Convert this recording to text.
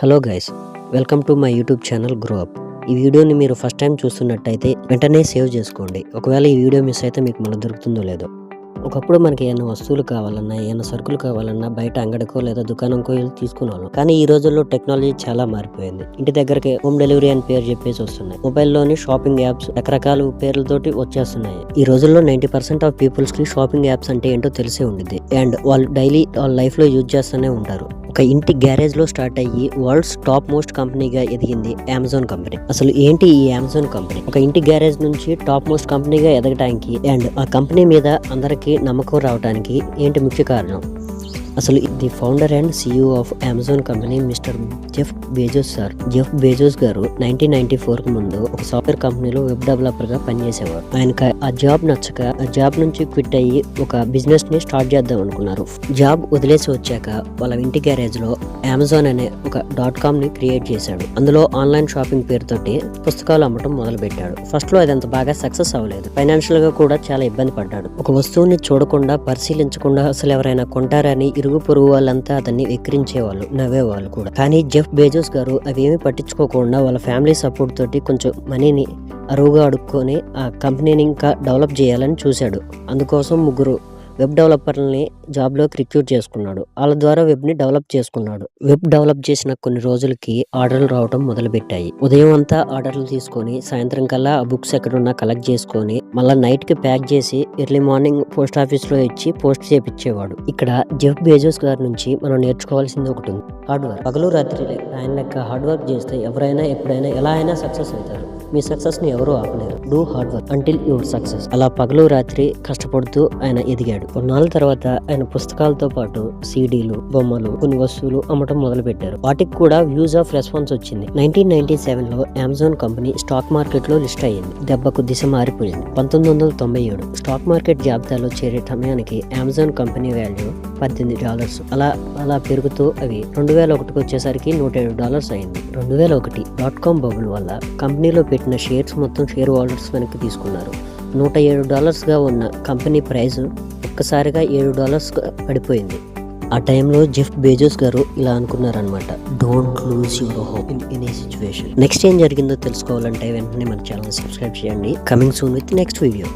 Hello guys, welcome to my YouTube channel grow up. ఈ వీడియోని మీరు ఫస్ట్ టైం చూస్తున్నట్టయితే వెంటనే సేవ్ చేసుకోండి. ఒకవేళ ఈ వీడియో మిస్ అయితే మీకు మళ్ళీ దొరుకుతుందో లేదో. ఒకప్పుడు మనకి ఏమైనా వస్తువులు కావాలన్నా, ఏమైనా సరుకులు కావాలన్నా బయట అంగడికో లేదా దుకాణంకో వెళ్ళి తీసుకునేవాళ్ళం. కానీ ఈ రోజుల్లో టెక్నాలజీ చాలా మారిపోయింది. ఇంటి దగ్గరికి హోమ్ డెలివరీ అని పేరు చెప్పేసి వస్తున్నాయి. మొబైల్లోని షాపింగ్ యాప్స్ రకరకాల పేర్లతోటి వచ్చేస్తున్నాయి. ఈ రోజుల్లో 90% ఆఫ్ పీపుల్స్ కి షాపింగ్ యాప్స్ అంటే ఏంటో తెలిసే ఉండిద్ది. అండ్ వాళ్ళు డైలీ వాళ్ళ లైఫ్ లో యూజ్ చేస్తూనే ఉంటారు. ఒక ఇంటి గ్యారేజ్ లో స్టార్ట్ అయ్యి వరల్డ్స్ టాప్ మోస్ట్ కంపెనీగా ఎదిగింది అమెజాన్ కంపెనీ. అసలు ఏంటి ఈ అమెజాన్ కంపెనీ? ఒక ఇంటి గ్యారేజ్ నుంచి టాప్ మోస్ట్ కంపెనీగా ఎదగడానికి అండ్ ఆ కంపెనీ మీద అందరికీ నమ్మకం రావడానికి ఏంటి ముఖ్య కారణం? అసలు the founder and CEO of Amazon company mister Jeff Bezos sir. Jeff Bezos గారు 1994 కు ముందు ఒక సాఫ్ట్వేర్ కంపెనీలో వెబ్ డెవలపర్ గా పనిచేసేవారు. ఆయనకు ఆ జాబ్ నచ్చక ఆ జాబ్ నుంచి క్విట్ అయ్యి ఒక బిజినెస్ ని స్టార్ట్ చేద్దాం అనుకున్నారు. జాబ్ వదిలేసి వచ్చాక వాళ్ళ ఇంటి గ్యారేజ్ లో అమెజాన్ అనే ఒక .com ని క్రియేట్ చేశాడు. అందులో ఆన్లైన్ షాపింగ్ పేరుతోటి పుస్తకాలు అమ్మటం మొదలు పెట్టాడు. ఫస్ట్ లో అదంత బాగా సక్సెస్ అవ్వలేదు. ఫైనాన్షియల్ గా కూడా చాలా ఇబ్బంది పడ్డాడు. ఒక వస్తువుని చూడకుండా పరిశీలించకుండా అసలు ఎవరైనా కొంటారని ఇరుగు పొరుగు వాళ్ళంతా అతన్ని వెక్కిరించేవాళ్ళు, నవ్వేవాళ్ళు కూడా. కానీ జెఫ్ బెజోస్ గారు అవేమీ పట్టించుకోకుండా వాళ్ళ ఫ్యామిలీ సపోర్ట్ తోటి కొంచెం మనీని అరువుగా అడుక్కొని ఆ కంపెనీని ఇంకా డెవలప్ చేయాలని చూశాడు. అందుకోసం ముగ్గురు వెబ్ డెవలపర్లని జాబ్లోకి రిక్రూట్ చేసుకున్నాడు. వాళ్ళ ద్వారా వెబ్ ని డెవలప్ చేసుకున్నాడు. వెబ్ డెవలప్ చేసిన కొన్ని రోజులకి ఆర్డర్లు రావడం మొదలు పెట్టాయి. ఉదయం అంతా ఆర్డర్లు తీసుకొని సాయంత్రం కల్లా ఆ బుక్స్ ఎక్కడున్నా కలెక్ట్ చేసుకొని మళ్ళీ నైట్ కి ప్యాక్ చేసి ఎర్లీ మార్నింగ్ పోస్ట్ ఆఫీస్ లో ఇచ్చి పోస్ట్ చేపించేవాడు. ఇక్కడ జెఫ్ బెజోస్ గారి నుంచి మనం నేర్చుకోవాల్సింది ఒకటి ఉంది: హార్డ్ వర్క్. పగలు రాత్రి ఆయన లెక్క హార్డ్ వర్క్ చేస్తే ఎవరైనా ఎప్పుడైనా ఎలా అయినా సక్సెస్ అవుతారు. మీ సక్సెస్ ని ఎవరూ ఆపలేరు. Do hard work until your success. అలా పగలు రాత్రి కష్టపడుతూ ఆయన ఎదిగాడు. కొన్నాళ్ళ తర్వాత ఆయన పుస్తకాలతో పాటు సీడీలు, బొమ్మలు, కొన్ని వస్తువులు అమ్మటం మొదలు పెట్టారు. వాటికి కూడా వ్యూస్ ఆఫ్ రెస్పాన్స్ వచ్చింది. 1997 లో అమెజాన్ కంపెనీ స్టాక్ మార్కెట్ లో లిస్ట్ అయ్యింది. దెబ్బకు దిశ మారిపోయింది. 1997 స్టాక్ మార్కెట్ జాబితాలో చేరే సమయానికి అమెజాన్ కంపెనీ వాల్యూ $18. అలా పెరుగుతూ అవి 2001కి వచ్చేసరికి $107 అయింది. 2001 .com బబుల్ వల్ల కంపెనీలో పెట్టిన షేర్స్ మొత్తం షేర్ హోల్డర్స్ వెనక్కి తీసుకున్నారు. $107 ఉన్న కంపెనీ ప్రైస్ ఒక్కసారిగా $7 పడిపోయింది. ఆ టైంలో జెఫ్ బెజోస్ గారు ఇలా అనుకున్నారనమాట: don't lose your hope in any situation. Next ఏం జరిగిందో తెలుసుకోవాలంటే వెంటనే మన ఛానల్ సబ్స్క్రైబ్ చేయండి. Coming soon with next video.